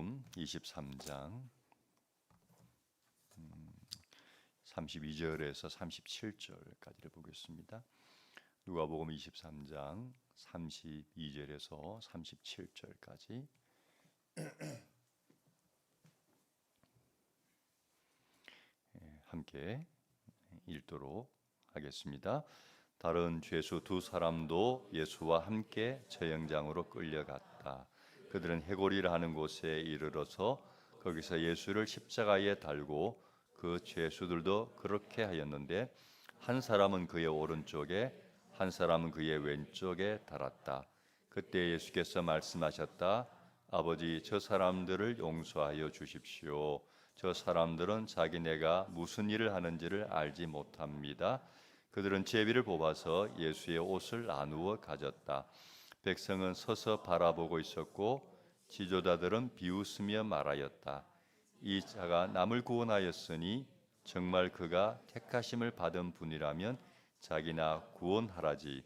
누가복음 23장 32절에서 37절까지를 보겠습니다. 누가복음 23장 32절에서 37절까지 함께 읽도록 하겠습니다. 다른 죄수 두 사람도 예수와 함께 처형장으로 끌려갔다. 그들은 해골이라 하는 곳에 이르러서 거기서 예수를 십자가에 달고 그 죄수들도 그렇게 하였는데 한 사람은 그의 오른쪽에 한 사람은 그의 왼쪽에 달았다. 그때 예수께서 말씀하셨다. 아버지, 저 사람들을 용서하여 주십시오. 저 사람들은 자기네가 무슨 일을 하는지를 알지 못합니다. 그들은 제비를 뽑아서 예수의 옷을 나누어 가졌다. 백성은 서서 바라보고 있었고 지도자들은 비웃으며 말하였다. 이 자가 남을 구원하였으니 정말 그가 택하심을 받은 분이라면 자기나 구원하라지.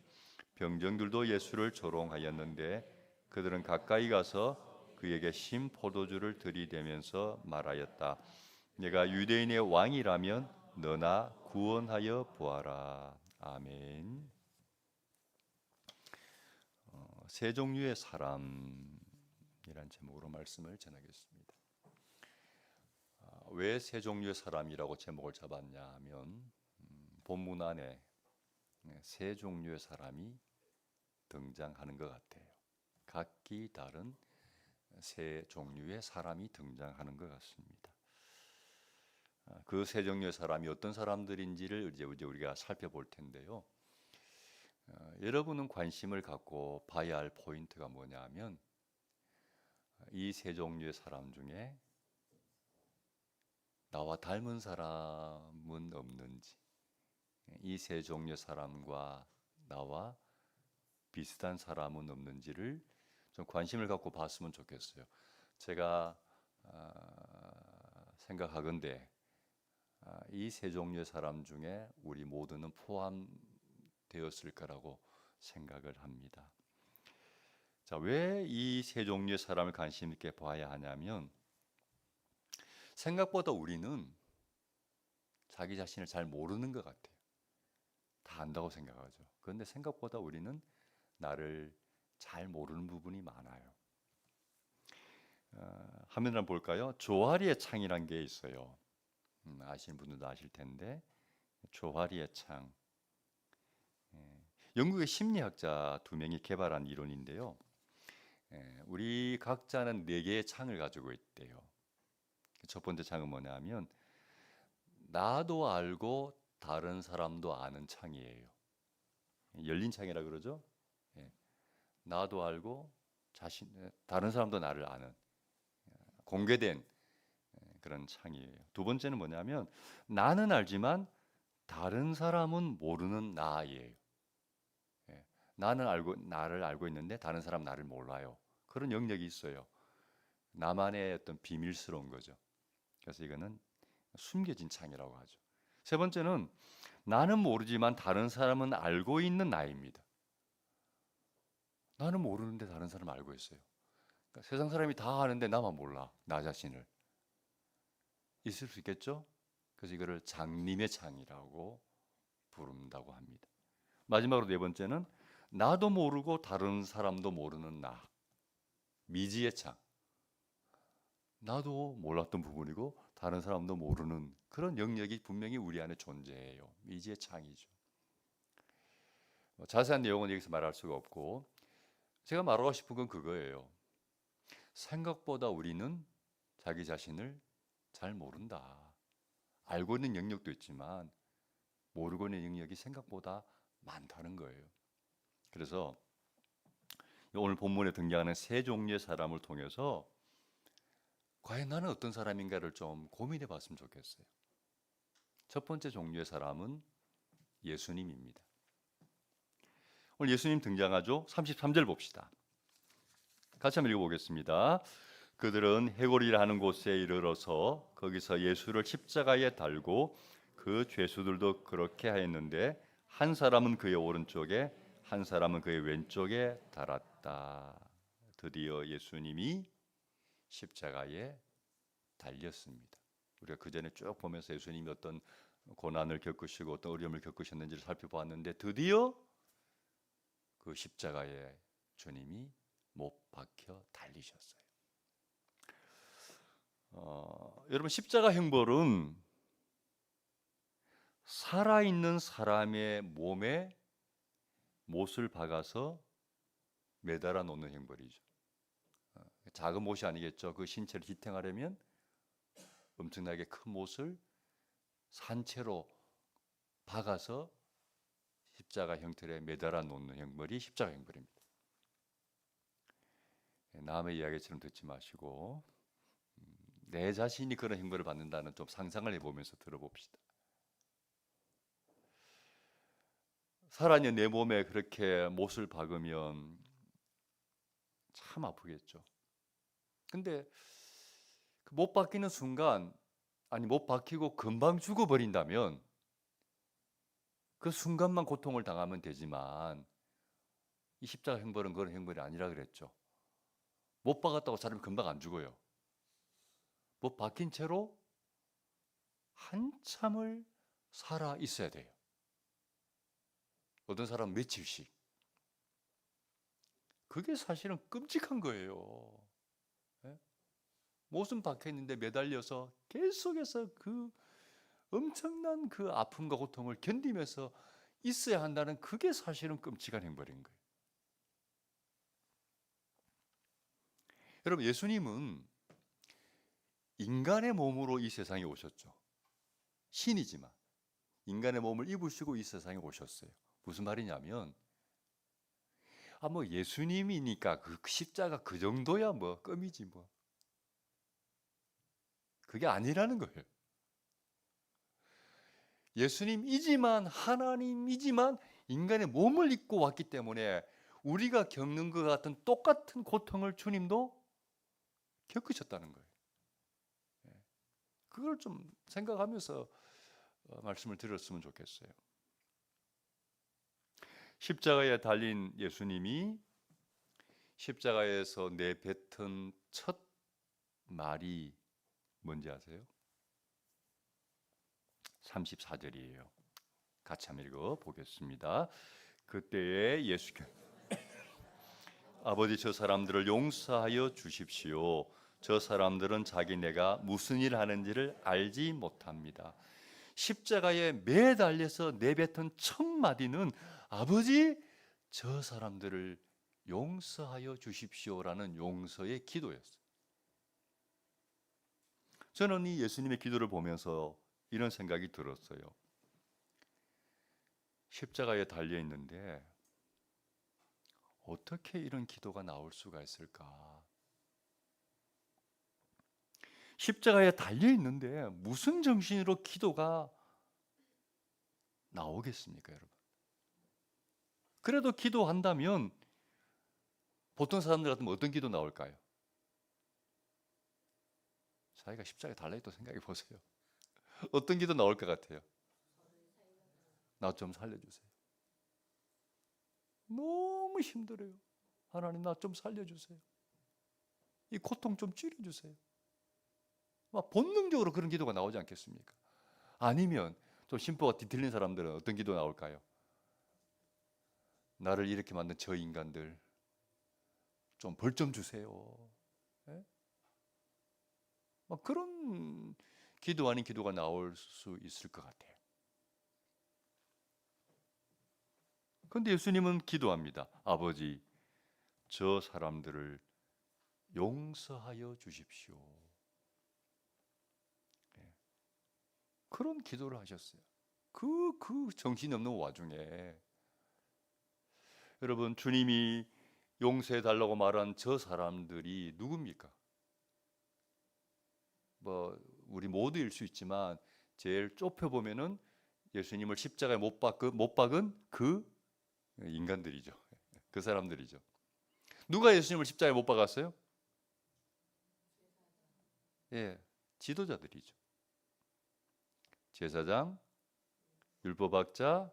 병정들도 예수를 조롱하였는데 그들은 가까이 가서 그에게 신 포도주를 들이대면서 말하였다. 내가 유대인의 왕이라면 너나 구원하여 보아라. 아멘. 세 종류의 사람이란 제목으로 말씀을 전하겠습니다. 왜 세 종류의 사람이라고 제목을 잡았냐 하면 본문 안에 세 종류의 사람이 등장하는 것 같아요. 각기 다른 세 종류의 사람이 등장하는 것 같습니다. 그 세 종류의 사람이 어떤 사람들인지를 이제 우리가 살펴볼 텐데요. 여러분은 관심을 갖고 봐야 할 포인트가 뭐냐 하면 이 세 종류의 사람 중에 나와 닮은 사람은 없는지, 이 세 종류의 사람과 나와 비슷한 사람은 없는지를 좀 관심을 갖고 봤으면 좋겠어요. 제가 생각하건대 이 세 종류의 사람 중에 우리 모두는 포함되었을 거라고 생각을 합니다. 자, 왜 이 세 종류의 사람을 관심 있게 봐야 하냐면 생각보다 우리는 자기 자신을 잘 모르는 것 같아요. 다 안다고 생각하죠. 그런데 생각보다 우리는 나를 잘 모르는 부분이 많아요. 화면 한번 볼까요? 조화리의 창이란 게 있어요. 아시는 분들도 아실 텐데 조화리의 창. 영국의 심리학자 두 명이 개발한 이론인데요. 우리 각자는 네 개의 창을 가지고 있대요. 첫 번째 창은 뭐냐면 나도 알고 다른 사람도 아는 창이에요. 열린 창이라 그러죠. 나도 알고 다른 사람도 나를 아는 공개된 그런 창이에요. 두 번째는 뭐냐면 나는 알지만 다른 사람은 모르는 나예요. 나는 나를 알고 있는데 다른 사람 나를 몰라요. 그런 영역이 있어요. 나만의 어떤 비밀스러운 거죠. 그래서 이거는 숨겨진 창이라고 하죠. 세 번째는 나는 모르지만 다른 사람은 알고 있는 나입니다. 나는 모르는데 다른 사람은 알고 있어요. 그러니까 세상 사람이 다 아는데 나만 몰라. 나 자신을. 있을 수 있겠죠? 그래서 이거를 장님의 창이라고 부른다고 합니다. 마지막으로 네 번째는 나도 모르고 다른 사람도 모르는 나. 미지의 창. 나도 몰랐던 부분이고 다른 사람도 모르는 그런 영역이 분명히 우리 안에 존재해요. 미지의 창이죠. 자세한 내용은 여기서 말할 수가 없고 제가 말하고 싶은 건 그거예요. 생각보다 우리는 자기 자신을 잘 모른다. 알고 있는 영역도 있지만 모르고 있는 영역이 생각보다 많다는 거예요. 그래서 오늘 본문에 등장하는 세 종류의 사람을 통해서 과연 나는 어떤 사람인가를 좀 고민해 봤으면 좋겠어요. 첫 번째 종류의 사람은 예수님입니다. 오늘 예수님 등장하죠. 33절 봅시다. 같이 한번 읽어보겠습니다. 그들은 해골이라 하는 곳에 이르러서 거기서 예수를 십자가에 달고 그 죄수들도 그렇게 하였는데 한 사람은 그의 오른쪽에 한 사람은 그의 왼쪽에 달았다. 드디어 예수님이 십자가에 달렸습니다. 우리가 그 전에 쭉 보면서 예수님이 어떤 고난을 겪으시고 어떤 어려움을 겪으셨는지를 살펴보았는데 드디어 그 십자가에 주님이 못 박혀 달리셨어요. 여러분 십자가 형벌은 살아있는 사람의 몸에 못을 박아서 매달아 놓는 형벌이죠. 작은 못이 아니겠죠. 그 신체를 지탱하려면 엄청나게 큰 못을 산채로 박아서 십자가 형틀에 매달아 놓는 형벌이 십자가 형벌입니다. 남의 이야기처럼 듣지 마시고 내 자신이 그런 형벌을 받는다는 좀 상상을 해보면서 들어봅시다. 살아있는 내 몸에 그렇게 못을 박으면 참 아프겠죠. 근데 못 박히는 순간, 아니 못 박히고 금방 죽어버린다면 그 순간만 고통을 당하면 되지만 이 십자가 형벌은 그런 형벌이 아니라 그랬죠. 못 박았다고 사람이 금방 안 죽어요. 못 박힌 채로 한참을 살아 있어야 돼요. 어떤 사람은 며칠씩. 그게 사실은 끔찍한 거예요. 예? 못은 박혀 있는데 매달려서 계속해서 그 엄청난 그 아픔과 고통을 견디면서 있어야 한다는 그게 사실은 끔찍한 형벌인 거예요. 여러분 예수님은 인간의 몸으로 이 세상에 오셨죠. 신이지만 인간의 몸을 입으시고 이 세상에 오셨어요. 무슨 말이냐면 뭐 예수님이니까 그 십자가 그 정도야 뭐 껌이지 뭐. 그게 아니라는 거예요. 예수님이지만 하나님이지만 인간의 몸을 입고 왔기 때문에 우리가 겪는 것 같은 똑같은 고통을 주님도 겪으셨다는 거예요. 그걸 좀 생각하면서 말씀을 드렸으면 좋겠어요. 십자가에 달린 예수님이 십자가에서 내뱉은 첫 말이 뭔지 아세요? 34절이에요. 같이 한번 읽어 보겠습니다. 그때에 예수께서 아버지 저 사람들을 용서하여 주십시오. 저 사람들은 자기네가 무슨 일 하는지를 알지 못합니다. 십자가에 매달려서 내뱉은 첫 마디는 아버지 저 사람들을 용서하여 주십시오라는 용서의 기도였어요. 저는 이 예수님의 기도를 보면서 이런 생각이 들었어요. 십자가에 달려 있는데 어떻게 이런 기도가 나올 수가 있을까? 십자가에 달려 있는데 무슨 정신으로 기도가 나오겠습니까, 여러분? 그래도 기도한다면 보통 사람들 같으면 어떤 기도 나올까요? 자기가 십자가에 달려있다고 생각해 보세요. 어떤 기도 나올 것 같아요? 나 좀 살려주세요. 너무 힘들어요. 하나님 나 좀 살려주세요. 이 고통 좀 줄여주세요. 막 본능적으로 그런 기도가 나오지 않겠습니까? 아니면 좀 심보가 뒤틀린 사람들은 어떤 기도 나올까요? 나를 이렇게 만든 저 인간들 좀 벌 좀 주세요. 예? 막 그런 기도 아닌 기도가 나올 수 있을 것 같아요. 그런데 예수님은 기도합니다. 아버지, 저 사람들을 용서하여 주십시오. 예. 그런 기도를 하셨어요. 그 정신없는 와중에 여러분 주님이 용서해 달라고 말한 저 사람들이 누굽니까? 뭐 우리 모두일 수 있지만 제일 좁혀 보면은 예수님을 십자가에 못 박은 그 인간들이죠. 그 사람들이죠. 누가 예수님을 십자가에 못 박았어요? 예, 지도자들이죠. 제사장, 율법학자,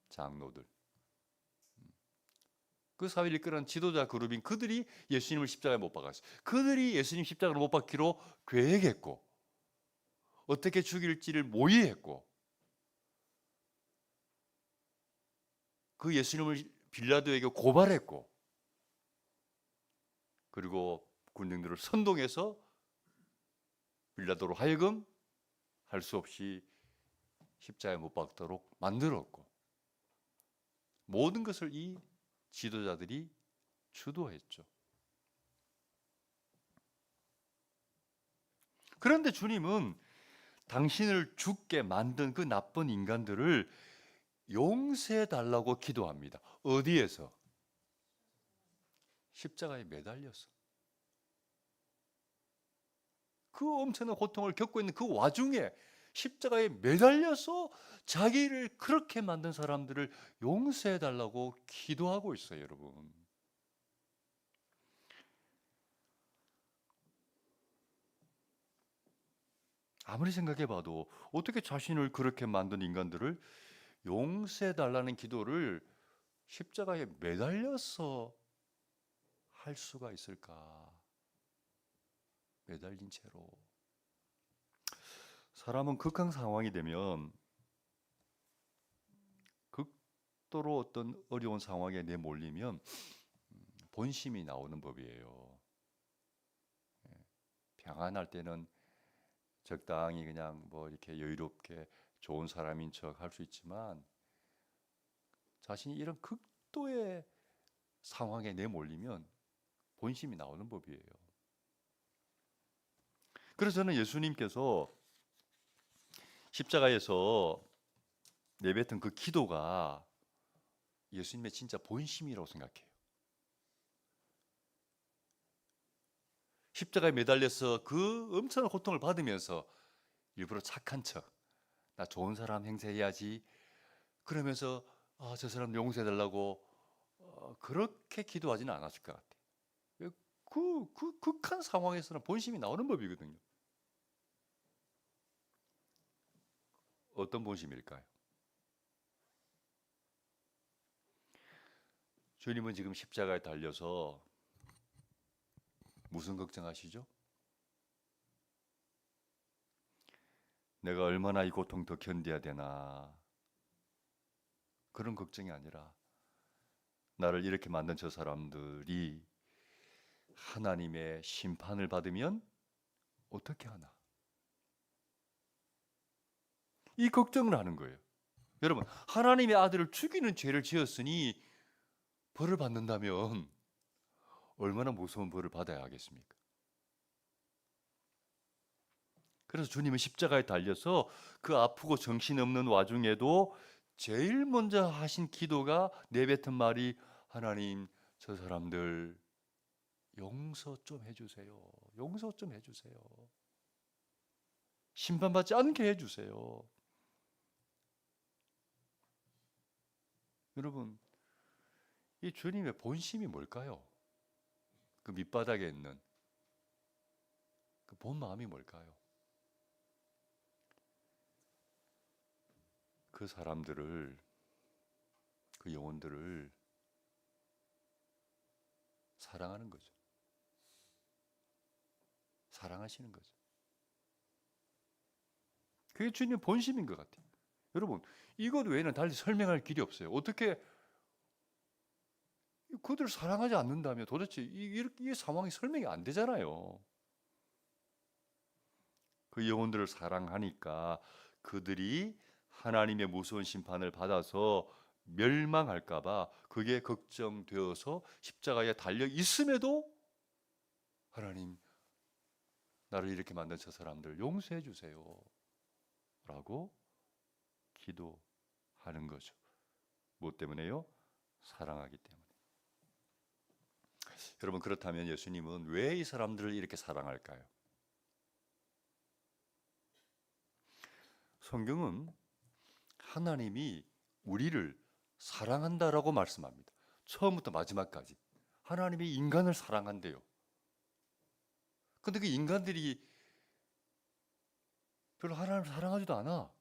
장로들. 그 사회를 이끄는 지도자 그룹인 그들이 예수님을 십자가에 못 박았어요. 그들이 예수님 십자가를 못 박기로 계획했고 어떻게 죽일지를 모의했고 그 예수님을 빌라도에게 고발했고 그리고 군중들을 선동해서 빌라도로 하여금 할 수 없이 십자가에 못 박도록 만들었고 모든 것을 이 지도자들이 주도했죠. 그런데 주님은 당신을 죽게 만든 그 나쁜 인간들을 용서해 달라고 기도합니다. 어디에서? 십자가에 매달려서. 그 엄청난 고통을 겪고 있는 그 와중에 십자가에 매달려서 자기를 그렇게 만든 사람들을 용서해 달라고 기도하고 있어요, 여러분. 아무리 생각해 봐도 어떻게 자신을 그렇게 만든 인간들을 용서해 달라는 기도를 십자가에 매달려서 할 수가 있을까? 매달린 채로. 사람은 극한 상황이 되면 극도로 어떤 어려운 상황에 내몰리면 본심이 나오는 법이에요. 평안할 때는 적당히 그냥 뭐 이렇게 여유롭게 좋은 사람인 척 할 수 있지만 자신이 이런 극도의 상황에 내몰리면 본심이 나오는 법이에요. 그래서 저는 예수님께서 십자가에서 내뱉은 그 기도가 예수님의 진짜 본심이라고 생각해요. 십자가에 매달려서 그 엄청난 고통을 받으면서 일부러 착한 척, 나 좋은 사람 행세해야지 그러면서 저 사람 용서해달라고 그렇게 기도하지는 않았을 것 같아요. 그 극한 상황에서는 본심이 나오는 법이거든요. 어떤 본심일까요? 주님은 지금 십자가에 달려서 무슨 걱정하시죠? 내가 얼마나 이 고통 더 견뎌야 되나 그런 걱정이 아니라 나를 이렇게 만든 저 사람들이 하나님의 심판을 받으면 어떻게 하나? 이 걱정을 하는 거예요. 여러분, 하나님의 아들을 죽이는 죄를 지었으니 벌을 받는다면 얼마나 무서운 벌을 받아야 하겠습니까? 그래서 주님은 십자가에 달려서 그 아프고 정신없는 와중에도 제일 먼저 하신 기도가 내뱉은 말이 하나님 저 사람들 용서 좀 해주세요. 용서 좀 해주세요. 심판받지 않게 해주세요. 여러분, 이 주님의 본심이 뭘까요? 그 밑바닥에 있는 그 본 마음이 뭘까요? 그 사람들을, 그 영혼들을 사랑하는 거죠. 사랑하시는 거죠. 그게 주님의 본심인 것 같아요. 여러분, 이것 외에는 달리 설명할 길이 없어요. 어떻게 그들을 사랑하지 않는다면 도대체 이 상황이 설명이 안 되잖아요. 그 영혼들을 사랑하니까 그들이 하나님의 무서운 심판을 받아서 멸망할까봐 그게 걱정되어서 십자가에 달려 있음에도 하나님 나를 이렇게 만든 저 사람들 용서해 주세요 라고 기도하는 거죠. 무엇 때문에요? 사랑하기 때문에. 여러분, 그렇다면 예수님은 왜 이 사람들을 이렇게 사랑할까요? 성경은 하나님이 우리를 사랑한다라고 말씀합니다. 처음부터 마지막까지 하나님이 인간을 사랑한대요. 근데 그 인간들이 별로 하나님을 사랑하지도 않아.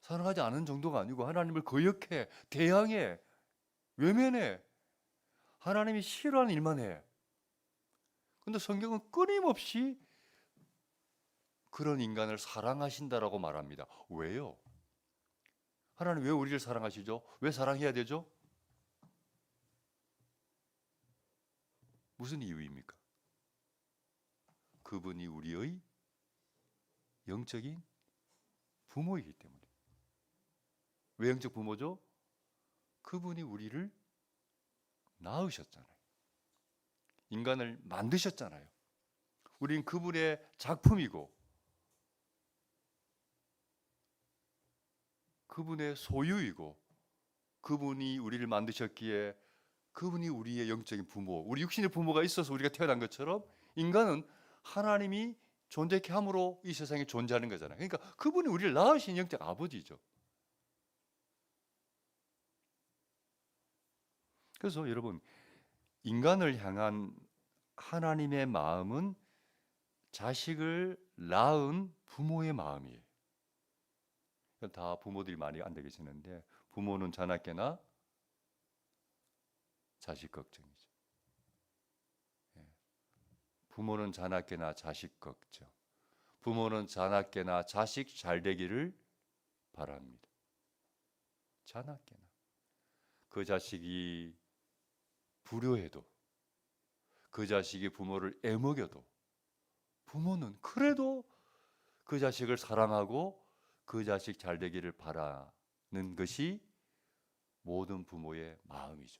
사랑하지 않은 정도가 아니고 하나님을 거역해, 대항해. 외면해. 하나님이 싫어하는 일만 해. 근데 성경은 끊임없이 그런 인간을 사랑하신다라고 말합니다. 왜요? 하나님 왜 우리를 사랑하시죠? 왜 사랑해야 되죠? 무슨 이유입니까? 그분이 우리의 영적인 부모이기 때문에. 왜 영적 부모죠? 그분이 우리를 낳으셨잖아요. 인간을 만드셨잖아요. 우린 그분의 작품이고 그분의 소유이고 그분이 우리를 만드셨기에 그분이 우리의 영적인 부모, 우리 육신의 부모가 있어서 우리가 태어난 것처럼 인간은 하나님이 존재케 함으로 이 세상에 존재하는 거잖아요. 그러니까 그분이 우리를 낳으신 영적 아버지죠. 그래서 여러분, 인간을 향한 하나님의 마음은 자식을 낳은 부모의 마음이에요. 다 부모들이 많이 앉아 계시는데 부모는 자나깨나 자식 걱정이죠. 부모는 자나깨나 자식 걱정. 부모는 자나깨나 자식 잘 되기를 바랍니다. 자나깨나. 그 자식이 불효해도 그 자식이 부모를 애먹여도 부모는 그래도 그 자식을 사랑하고 그 자식 잘 되기를 바라는 것이 모든 부모의 마음이죠.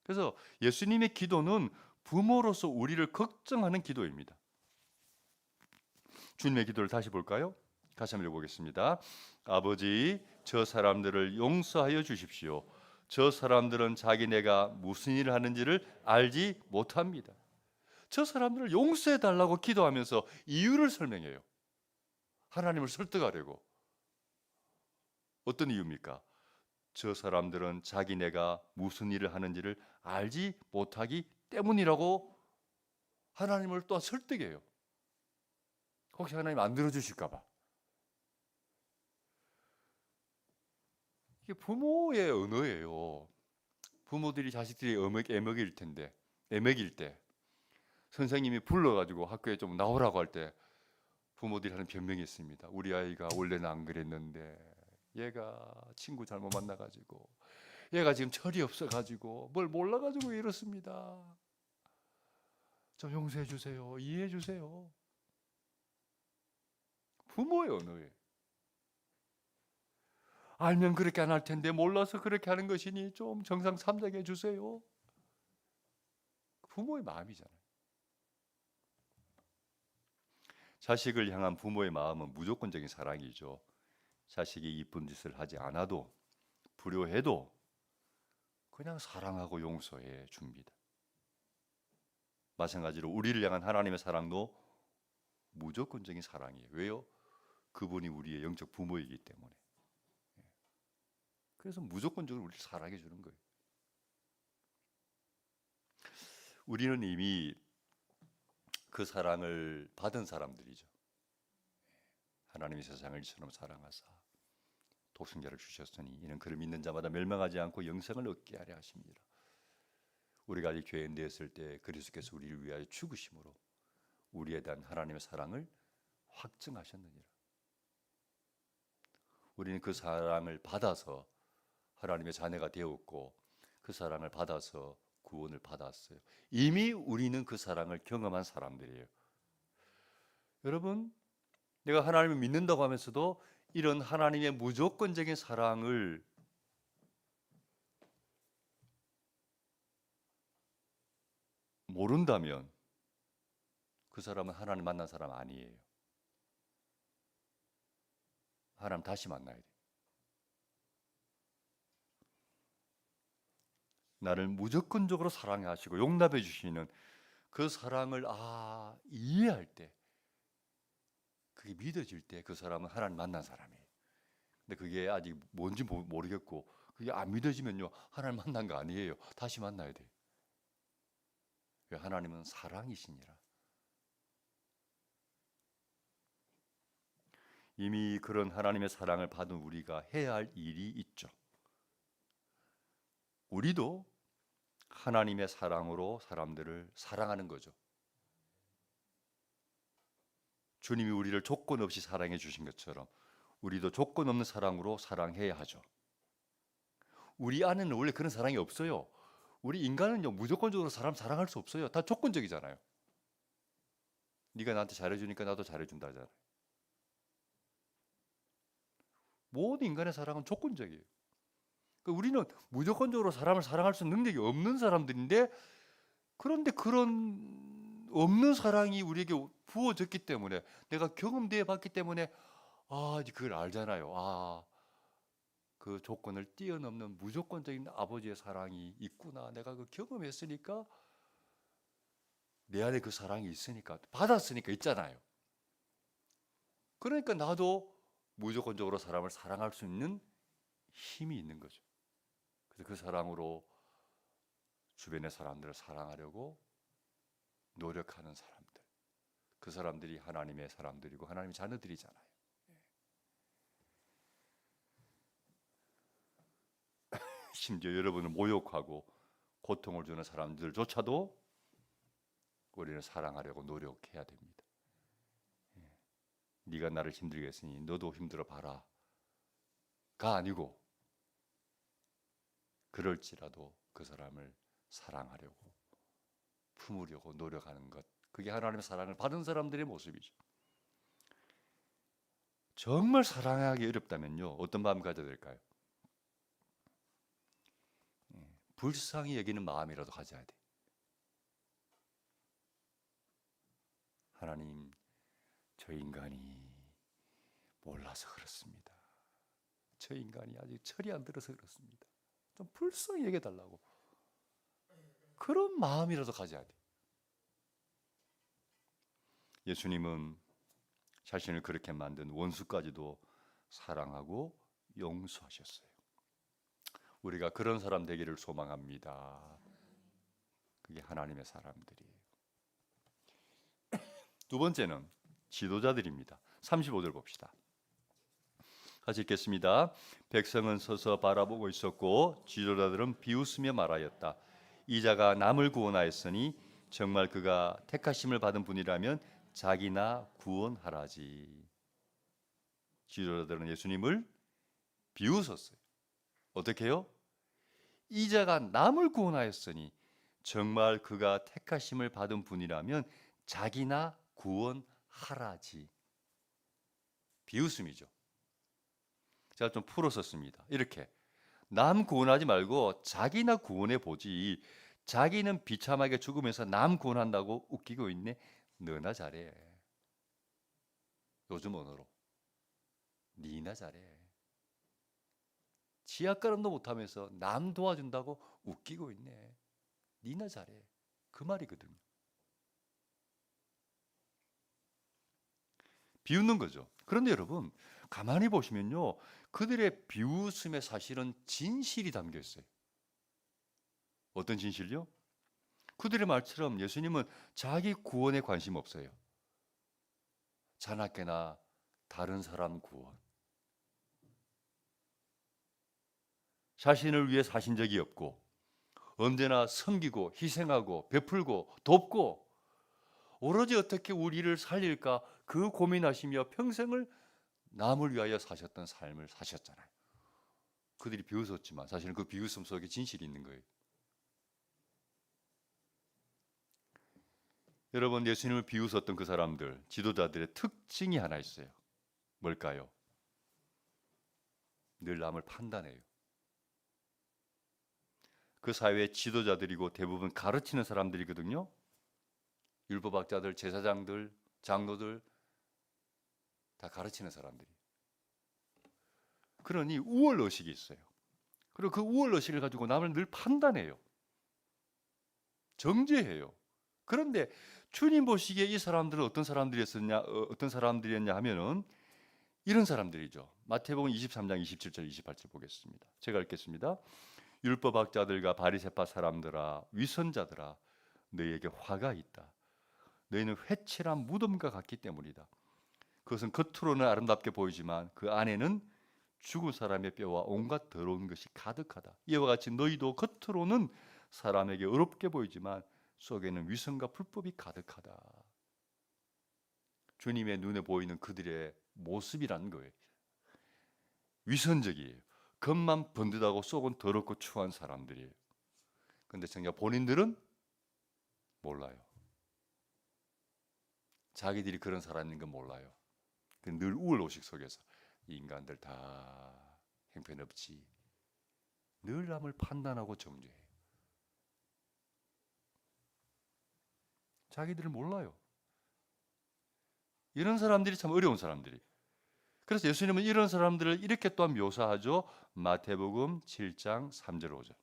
그래서 예수님의 기도는 부모로서 우리를 걱정하는 기도입니다. 주님의 기도를 다시 볼까요? 다시 한번 읽어보겠습니다. 아버지, 저 사람들을 용서하여 주십시오. 저 사람들은 자기네가 무슨 일을 하는지를 알지 못합니다. 저 사람들을 용서해 달라고 기도하면서 이유를 설명해요. 하나님을 설득하려고. 어떤 이유입니까? 저 사람들은 자기네가 무슨 일을 하는지를 알지 못하기 때문이라고 하나님을 또 설득해요. 혹시 하나님 안 들어주실까 봐. 이게 부모의 언어예요. 부모들이 자식들이 애먹일 텐데, 애먹일 때 선생님이 불러가지고 학교에 좀 나오라고 할 때 부모들이 하는 변명이 있습니다. 우리 아이가 원래는 안 그랬는데 얘가 친구 잘못 만나가지고 얘가 지금 철이 없어가지고 뭘 몰라가지고 이렇습니다. 좀 용서해 주세요. 이해해 주세요. 부모의 언어예요. 알면 그렇게 안 할 텐데 몰라서 그렇게 하는 것이니 좀 정상 참작해 주세요. 부모의 마음이잖아요. 자식을 향한 부모의 마음은 무조건적인 사랑이죠. 자식이 이쁜 짓을 하지 않아도 불효해도 그냥 사랑하고 용서해 줍니다. 마찬가지로 우리를 향한 하나님의 사랑도 무조건적인 사랑이에요. 왜요? 그분이 우리의 영적 부모이기 때문에. 그래서 무조건적으로 우리를 사랑해 주는 거예요. 우리는 이미 그 사랑을 받은 사람들이죠. 하나님이 세상을 이처럼 사랑하사 독생자를 주셨으니 이는 그를 믿는 자마다 멸망하지 않고 영생을 얻게 하려 하십니다. 우리가 아직 죄인 되었을 때 그리스도께서 우리를 위하여 죽으심으로 우리에 대한 하나님의 사랑을 확증하셨느니라. 우리는 그 사랑을 받아서 하나님의 자녀가 되었고 그 사랑을 받아서 구원을 받았어요. 이미 우리는 그 사랑을 경험한 사람들이에요. 여러분, 내가 하나님을 믿는다고 하면서도 이런 하나님의 무조건적인 사랑을 모른다면 그 사람은 하나님 만난 사람 아니에요. 하나님 다시 만나야 돼요. 나를 무조건적으로 사랑하시고 용납해 주시는 그 사랑을 이해할 때, 그게 믿어질 때 그 사람은 하나님 만난 사람이에요. 근데 그게 아직 뭔지 모르겠고 그게 안 믿어지면요 하나님 만난 거 아니에요. 다시 만나야 돼요. 왜? 하나님은 사랑이시니라. 이미 그런 하나님의 사랑을 받은 우리가 해야 할 일이 있죠. 우리도 하나님의 사랑으로 사람들을 사랑하는 거죠. 주님이 우리를 조건 없이 사랑해 주신 것처럼 우리도 조건 없는 사랑으로 사랑해야 하죠. 우리 안에는 원래 그런 사랑이 없어요. 우리 인간은요, 무조건적으로 사람 사랑할 수 없어요. 다 조건적이잖아요. 네가 나한테 잘해주니까 나도 잘해준다잖아요. 모든 인간의 사랑은 조건적이에요. 그러니까 우리는 무조건적으로 사람을 사랑할 수 있는 능력이 없는 사람들인데, 그런데 그런 없는 사랑이 우리에게 부어졌기 때문에, 내가 경험되어 봤기 때문에 이제 그걸 알잖아요. 그 조건을 뛰어넘는 무조건적인 아버지의 사랑이 있구나. 내가 그 경험했으니까, 내 안에 그 사랑이 있으니까, 받았으니까 있잖아요. 그러니까 나도 무조건적으로 사람을 사랑할 수 있는 힘이 있는 거죠. 그래서 그 사랑으로 주변의 사람들을 사랑하려고 노력하는 사람들, 그 사람들이 하나님의 사람들이고 하나님의 자녀들이잖아요. 심지어 여러분을 모욕하고 고통을 주는 사람들조차도 우리는 사랑하려고 노력해야 됩니다. 네가 나를 힘들게 했으니 너도 힘들어 봐라 가 아니고, 그럴지라도 그 사람을 사랑하려고 품으려고 노력하는 것, 그게 하나님의 사랑을 받은 사람들의 모습이죠. 정말 사랑하기 어렵다면요, 어떤 마음 가져야 될까요? 불쌍히 여기는 마음이라도 가져야 돼. 하나님, 저 인간이 몰라서 그렇습니다. 저 인간이 아직 철이 안 들어서 그렇습니다. 좀 불쌍히 여겨달라고, 그런 마음이라도 가져야 돼. 예수님은 자신을 그렇게 만든 원수까지도 사랑하고 용서하셨어요. 우리가 그런 사람 되기를 소망합니다. 그게 하나님의 사람들이에요. 두 번째는 지도자들입니다. 35절 봅시다. 같이 읽겠습니다. 백성은 서서 바라보고 있었고 지도자들은 비웃으며 말하였다. 이자가 남을 구원하였으니 정말 그가 택하심을 받은 분이라면 자기나 구원하라지. 지도자들은 예수님을 비웃었어요. 어떻게 해요? 이자가 남을 구원하였으니 정말 그가 택하심을 받은 분이라면 자기나 구원하라지. 비웃음이죠. 제가 좀 풀어서 씁니다. 이렇게, 남 구원하지 말고 자기나 구원해 보지. 자기는 비참하게 죽으면서 남 구원한다고 웃기고 있네. 너나 잘해. 요즘 언어로 니나 잘해. 지하가름도 못하면서 남 도와준다고 웃기고 있네. 니나 잘해. 그 말이거든요. 비웃는 거죠. 그런데 여러분, 가만히 보시면요, 그들의 비웃음에 사실은 진실이 담겨 있어요. 어떤 진실요? 그들의 말처럼 예수님은 자기 구원에 관심 없어요. 자나깨나 다른 사람 구원, 자신을 위해 사신 적이 없고 언제나 섬기고 희생하고 베풀고 돕고 오로지 어떻게 우리를 살릴까 그 고민하시며 평생을 남을 위하여 사셨던 삶을 사셨잖아요. 그들이 비웃었지만 사실은 그 비웃음 속에 진실이 있는 거예요. 여러분, 예수님을 비웃었던 그 사람들, 지도자들의 특징이 하나 있어요. 뭘까요? 늘 남을 판단해요. 그 사회의 지도자들이고 대부분 가르치는 사람들이거든요. 율법학자들, 제사장들, 장로들 다 가르치는 사람들이. 그러니 우월의식이 있어요. 그리고 그 우월의식을 가지고 남을 늘 판단해요. 정죄해요. 그런데 주님 보시기에 이 사람들은 어떤 사람들이었냐 하면은 이런 사람들이죠. 마태복음 23장 27절 28절 보겠습니다. 제가 읽겠습니다. 율법학자들과 바리새파 사람들아, 위선자들아, 너희에게 화가 있다. 너희는 회칠한 무덤과 같기 때문이다. 그것은 겉으로는 아름답게 보이지만 그 안에는 죽은 사람의 뼈와 온갖 더러운 것이 가득하다. 이와 같이 너희도 겉으로는 사람에게 어렵게 보이지만 속에는 위선과 불법이 가득하다. 주님의 눈에 보이는 그들의 모습이라는 거예요. 위선적이에요. 겉만 번듯하고 속은 더럽고 추한 사람들이에요. 그런데 정작 본인들은 몰라요. 자기들이 그런 사람인 건 몰라요. 늘 우월의식 속에서 이 인간들 다 형편없지. 늘 남을 판단하고 정죄해요. 자기들을 몰라요. 이런 사람들이 참 어려운 사람들이. 그래서 예수님은 이런 사람들을 이렇게 또한 묘사하죠. 마태복음 7장 3절 5절.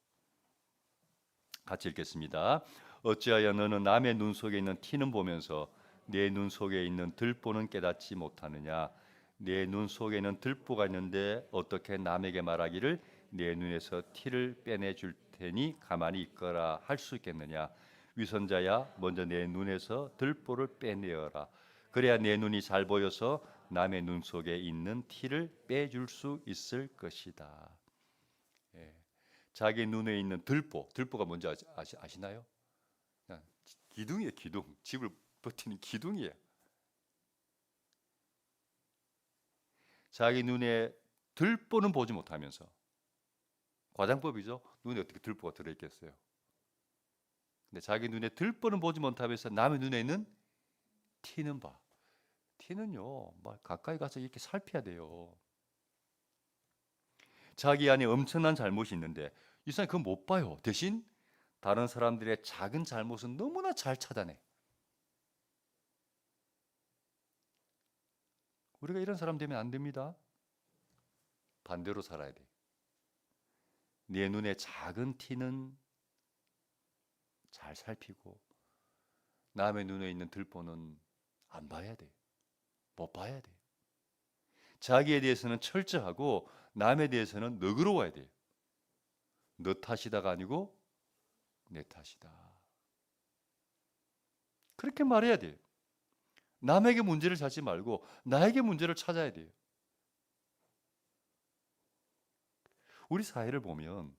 같이 읽겠습니다. 어찌하여 너는 남의 눈 속에 있는 티는 보면서 내 눈 속에 있는 들보는 깨닫지 못하느냐. 내 눈 속에는 들보가 있는데 어떻게 남에게 말하기를 내 눈에서 티를 빼내줄 테니 가만히 있거라 할 수 있겠느냐. 위선자야, 먼저 내 눈에서 들보를 빼내어라. 그래야 내 눈이 잘 보여서 남의 눈 속에 있는 티를 빼줄 수 있을 것이다. 예. 자기 눈에 있는 들보가 뭔지 아시나요? 기둥이에요, 기둥. 집을 버티는 기둥이에요. 자기 눈에 들보는 보지 못하면서, 과장법이죠. 눈에 어떻게 들보가 들어있겠어요? 근데 자기 눈에 들보는 보지 못하면서 남의 눈에 있는 티는 봐. 티는요, 막 가까이 가서 이렇게 살펴야 돼요. 자기 안에 엄청난 잘못이 있는데 이 사람이 그거 못 봐요. 대신 다른 사람들의 작은 잘못은 너무나 잘 찾아내. 우리가 이런 사람 되면 안 됩니다. 반대로 살아야 돼. 내 눈에 작은 티는 잘 살피고 남의 눈에 있는 들보는 안 봐야 돼. 못 봐야 돼. 자기에 대해서는 철저하고 남에 대해서는 너그러워야 돼요. 너 탓이다가 아니고 내 탓이다. 그렇게 말해야 돼요. 남에게 문제를 찾지 말고 나에게 문제를 찾아야 돼요. 우리 사회를 보면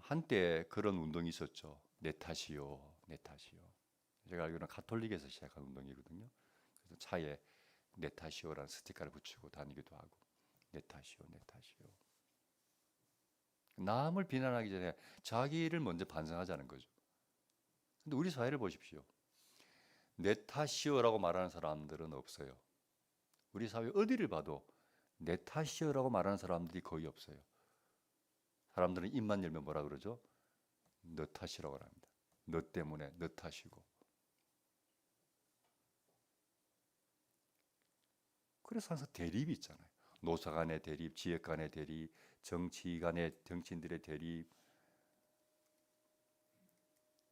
한때 그런 운동이 있었죠. 내 탓이요, 내 탓이요. 제가 알기로는 가톨릭에서 시작한 운동이거든요. 그래서 차에 내 탓이요라는 스티커를 붙이고 다니기도 하고, 내 탓이요, 내 탓이요. 남을 비난하기 전에 자기를 먼저 반성하자는 거죠. 근데 우리 사회를 보십시오. 내 탓이요라고 말하는 사람들은 없어요. 우리 사회 어디를 봐도 내 탓이요라고 말하는 사람들이 거의 없어요. 사람들은 입만 열면 뭐라 그러죠? 너 탓이라고 합니다. 너 때문에, 너 탓이고. 그래서 항상 대립이 있잖아요. 노사 간의 대립, 지역 간의 대립, 정치 간의 정치인들의 대립.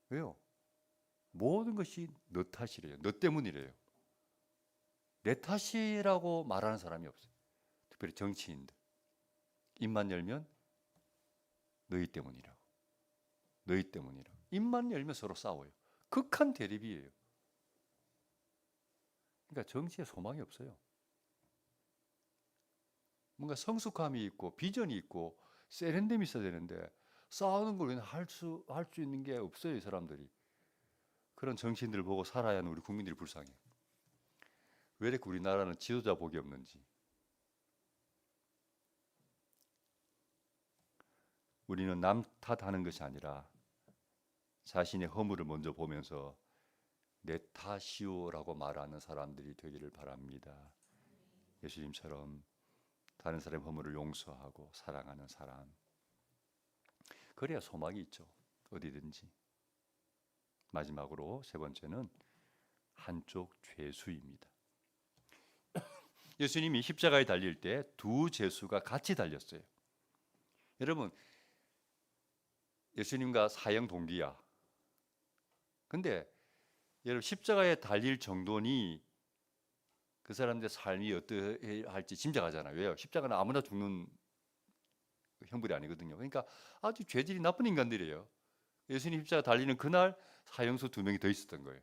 왜요? 모든 것이 너 탓이래요. 너 때문이래요. 내 탓이라고 말하는 사람이 없어요. 특별히 정치인들. 입만 열면 너희 때문이라고. 너희 때문이라고. 입만 열면 서로 싸워요. 극한 대립이에요. 그러니까 정치에 소망이 없어요. 뭔가 성숙함이 있고 비전이 있고 세련됨이 있어야 되는데 싸우는 걸 할 수 있는 게 없어요, 이 사람들이. 그런 정치인들을 보고 살아야 하는 우리 국민들이 불쌍해요. 왜 이렇게 우리나라는 지도자 복이 없는지. 우리는 남 탓하는 것이 아니라 자신의 허물을 먼저 보면서 내 탓이오라고 말하는 사람들이 되기를 바랍니다. 예수님처럼 다른 사람의 허물을 용서하고 사랑하는 사람. 그래야 소망이 있죠. 어디든지. 마지막으로 세 번째는 한쪽 죄수입니다. 예수님이 십자가에 달릴 때 두 죄수가 같이 달렸어요. 여러분, 예수님과 사형 동기야. 근데 여러분 십자가에 달릴 정도니 그 사람들의 삶이 어떠할지 짐작하잖아요. 왜요? 십자가는 아무나 죽는 형벌이 아니거든요. 그러니까 아주 죄질이 나쁜 인간들이에요. 예수님 십자가 달리는 그날 사형수 2명이 더 있었던 거예요.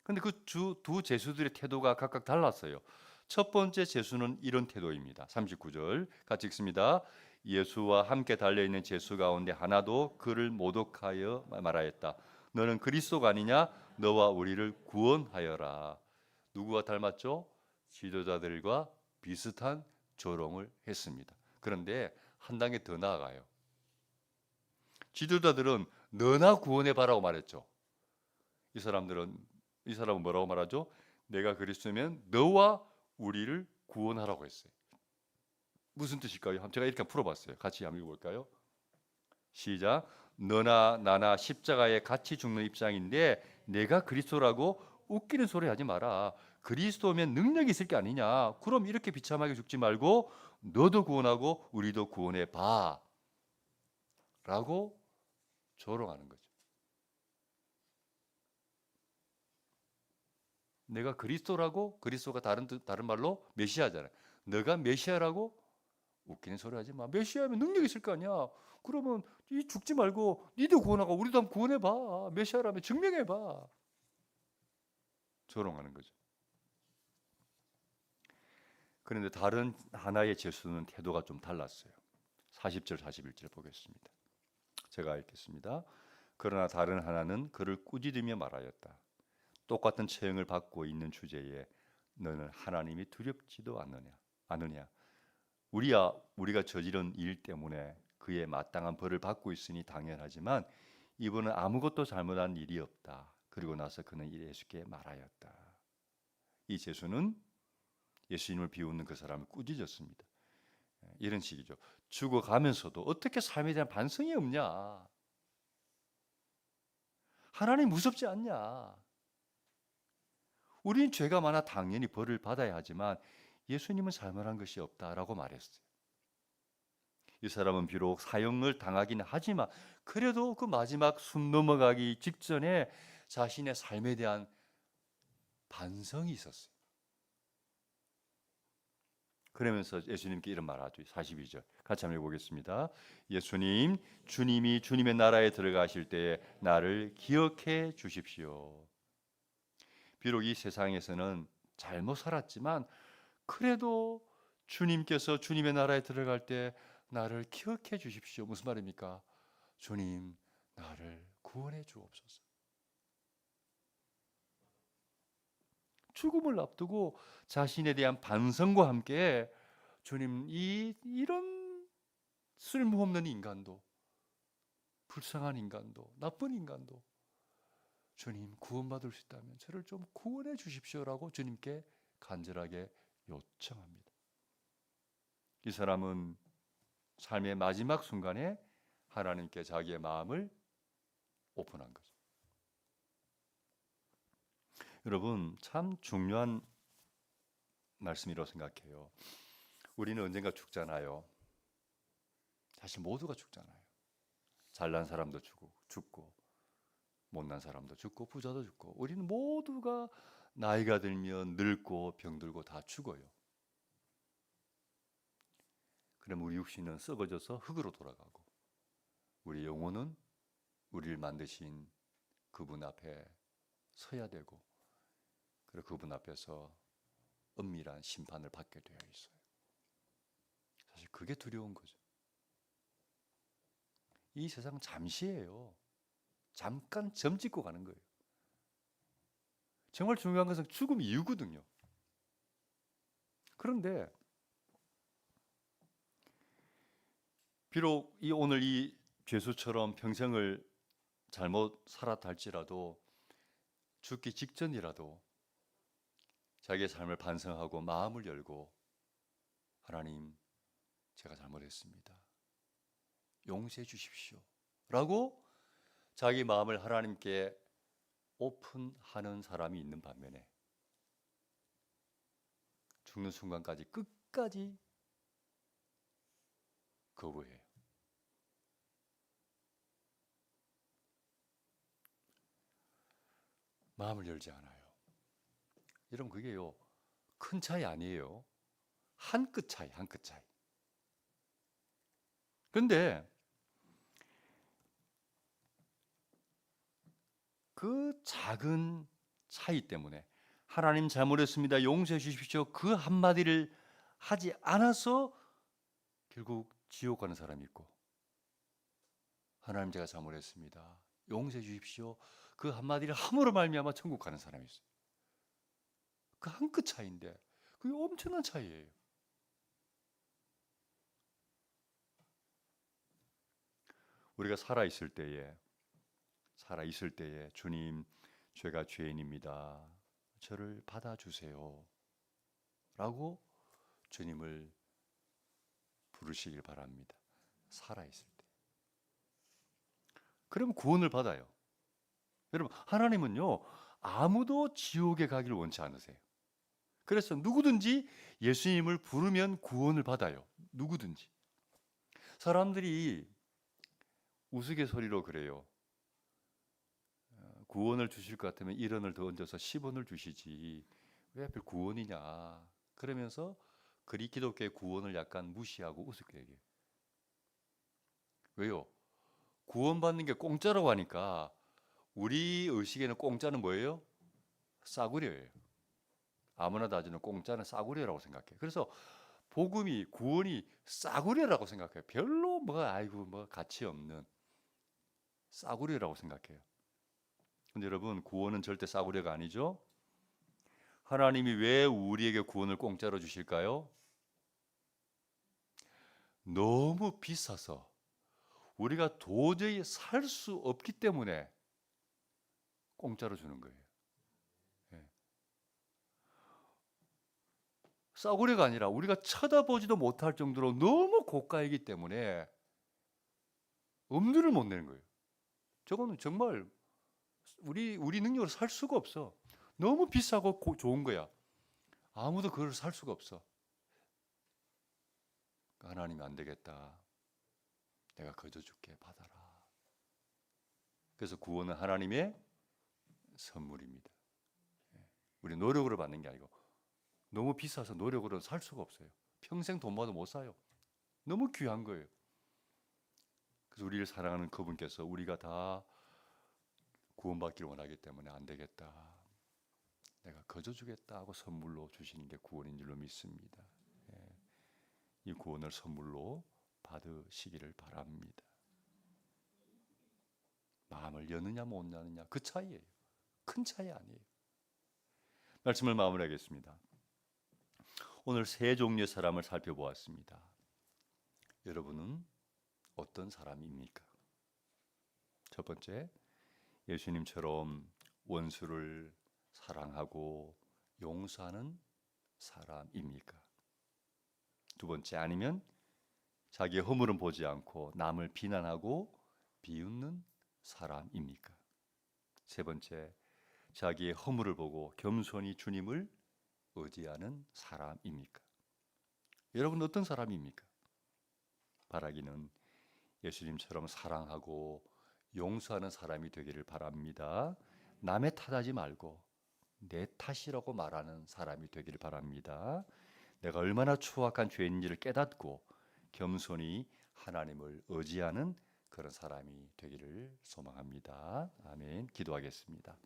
근데 그 두 제수들의 태도가 각각 달랐어요. 첫 번째 제수는 이런 태도입니다. 39절 같이 읽습니다. 예수와 함께 달려있는 제수 가운데 하나도 그를 모독하여 말하였다. 너는 그리스도가 아니냐? 너와 우리를 구원하여라. 누구와 닮았죠? 지도자들과 비슷한 조롱을 했습니다. 그런데 한 단계 더 나아가요. 지도자들은 너나 구원해봐라고 말했죠. 이 사람은 뭐라고 말하죠? 내가 그리스도면 너와 우리를 구원하라고 했어요. 무슨 뜻일까요? 제가 이렇게 풀어봤어요. 같이 한번 읽어볼까요? 시작. 너나 나나 십자가에 같이 죽는 입장인데 내가 그리스도라고 웃기는 소리 하지 마라. 그리스도면 능력이 있을 게 아니냐. 그럼 이렇게 비참하게 죽지 말고 너도 구원하고 우리도 구원해 봐. 라고 조롱하는 거죠. 내가 그리스도라고, 그리스도가 다른 말로 메시아잖아요. 너가 메시아라고 웃기는 소리 하지 마. 메시아면 능력이 있을 거 아니야. 그러면 이 죽지 말고 니도 구원하고 우리도 한번 구원해 봐. 메시아라면 증명해 봐. 조롱하는 거죠. 그런데 다른 하나의 제수는 태도가 좀 달랐어요. 40절 41절 보겠습니다. 제가 읽겠습니다. 그러나 다른 하나는 그를 꾸짖으며 말하였다. 똑같은 처형을 받고 있는 주제에 너는 하나님이 두렵지도 않느냐? 우리가 저지른 일 때문에 그의 마땅한 벌을 받고 있으니 당연하지만 이분은 아무것도 잘못한 일이 없다. 그리고 나서 그는 예수께 말하였다. 이 제수는 예수님을 비웃는 그 사람을 꾸짖었습니다. 이런 식이죠. 죽어가면서도 어떻게 삶에 대한 반성이 없냐? 하나님 무섭지 않냐? 우린 죄가 많아 당연히 벌을 받아야 하지만 예수님은 잘못한 것이 없다라고 말했어요. 이 사람은 비록 사형을 당하긴 하지만 그래도 그 마지막 숨 넘어가기 직전에 자신의 삶에 대한 반성이 있었어요. 그러면서 예수님께 이런 말하죠. 42절 같이 한번 읽어보겠습니다. 예수님, 주님이 주님의 나라에 들어가실 때에 나를 기억해 주십시오. 비록 이 세상에서는 잘못 살았지만 그래도 주님께서 주님의 나라에 들어갈 때 나를 기억해 주십시오. 무슨 말입니까? 주님, 나를 구원해 주옵소서. 죽음을 앞두고 자신에 대한 반성과 함께 주님, 이런 쓸모없는 인간도, 불쌍한 인간도, 나쁜 인간도 주님 구원받을 수 있다면 저를 좀 구원해 주십시오라고 주님께 간절하게 요청합니다. 이 사람은 삶의 마지막 순간에 하나님께 자기의 마음을 오픈한 거죠. 여러분, 참 중요한 말씀이라고 생각해요. 우리는 언젠가 죽잖아요. 사실 모두가 죽잖아요. 잘난 사람도 죽고 못난 사람도 죽고 부자도 죽고 우리는 모두가 나이가 들면 늙고 병들고 다 죽어요. 그럼 우리 육신은 썩어져서 흙으로 돌아가고 우리 영혼은 우리를 만드신 그분 앞에 서야 되고 그리고 그분 앞에서 은밀한 심판을 받게 되어 있어요. 사실 그게 두려운 거죠. 이 세상 잠시예요. 잠깐 점 찍고 가는 거예요. 정말 중요한 것은 죽음 이유거든요. 그런데 비록 오늘 이 죄수처럼 평생을 잘못 살았다 할지라도 죽기 직전이라도 자기의 삶을 반성하고 마음을 열고 하나님, 제가 잘못했습니다. 용서해 주십시오. 라고 자기 마음을 하나님께 오픈하는 사람이 있는 반면에 죽는 순간까지 끝까지 거부해요. 마음을 열지 않아요. 여러분, 그게요, 큰 차이 아니에요. 한 끗 차이, 한 끗 차이. 근데 그 작은 차이 때문에 하나님 잘못했습니다. 용서해 주십시오. 그 한마디를 하지 않아서 결국 지옥 가는 사람이 있고, 하나님 제가 잘못했습니다. 용서해 주십시오. 그 한마디를 함으로 말미암아 천국 가는 사람이 있어요. 그 한 끗 차이인데 그게 엄청난 차이예요. 우리가 살아 있을 때에 주님, 죄가 죄인입니다. 저를 받아주세요. 라고 주님을 부르시길 바랍니다. 살아 있을 때. 그럼 구원을 받아요. 여러분, 하나님은요, 아무도 지옥에 가기를 원치 않으세요. 그래서 누구든지 예수님을 부르면 구원을 받아요. 누구든지. 사람들이 우스갯소리로 그래요. 구원을 주실 것 같으면 1원을 더 얹어서 10원을 주시지 왜 하필 구원이냐. 그러면서 기독교의 구원을 약간 무시하고 우습게 얘기해요. 왜요? 구원받는 게 공짜라고 하니까 우리 의식에는 공짜는 뭐예요? 싸구려예요. 아무나 다 주는 공짜는 싸구려라고 생각해요. 그래서 복음이, 구원이 싸구려라고 생각해요. 별로 뭐 가치 없는 싸구려라고 생각해요. 근데 여러분, 구원은 절대 싸구려가 아니죠. 하나님이 왜 우리에게 구원을 공짜로 주실까요? 너무 비싸서 우리가 도저히 살 수 없기 때문에 공짜로 주는 거예요. 예. 싸구려가 아니라 우리가 쳐다보지도 못할 정도로 너무 고가이기 때문에 엄두를 못 내는 거예요. 저거는 정말 우리 능력으로 살 수가 없어. 너무 비싸고 좋은 거야. 아무도 그걸 살 수가 없어. 하나님이 안 되겠다. 내가 거저 줄게, 받아라. 그래서 구원은 하나님의 선물입니다. 우리 노력으로 받는 게 아니고 너무 비싸서 노력으로 살 수가 없어요. 평생 돈 모아도 못 사요. 너무 귀한 거예요. 그래서 우리를 사랑하는 그분께서 우리가 다 구원받기를 원하기 때문에 안 되겠다. 내가 거저 주겠다 하고 선물로 주시는 게 구원인 줄로 믿습니다. 이 구원을 선물로 받으시기를 바랍니다. 마음을 여느냐 못 여느냐 그 차이예요. 큰 차이 아니에요. 말씀을 마무리하겠습니다. 오늘 세 종류의 사람을 살펴보았습니다. 여러분은 어떤 사람입니까? 첫 번째, 예수님처럼 원수를 사랑하고 용서하는 사람입니까? 두 번째, 아니면 자기의 허물은 보지 않고 남을 비난하고 비웃는 사람입니까? 세 번째, 자기의 허물을 보고 겸손히 주님을 의지하는 사람입니까? 여러분 어떤 사람입니까? 바라기는 예수님처럼 사랑하고 용서하는 사람이 되기를 바랍니다. 남의 탓하지 말고 내 탓이라고 말하는 사람이 되기를 바랍니다. 내가 얼마나 추악한 죄인지를 깨닫고 겸손히 하나님을 의지하는 그런 사람이 되기를 소망합니다. 아멘. 기도하겠습니다.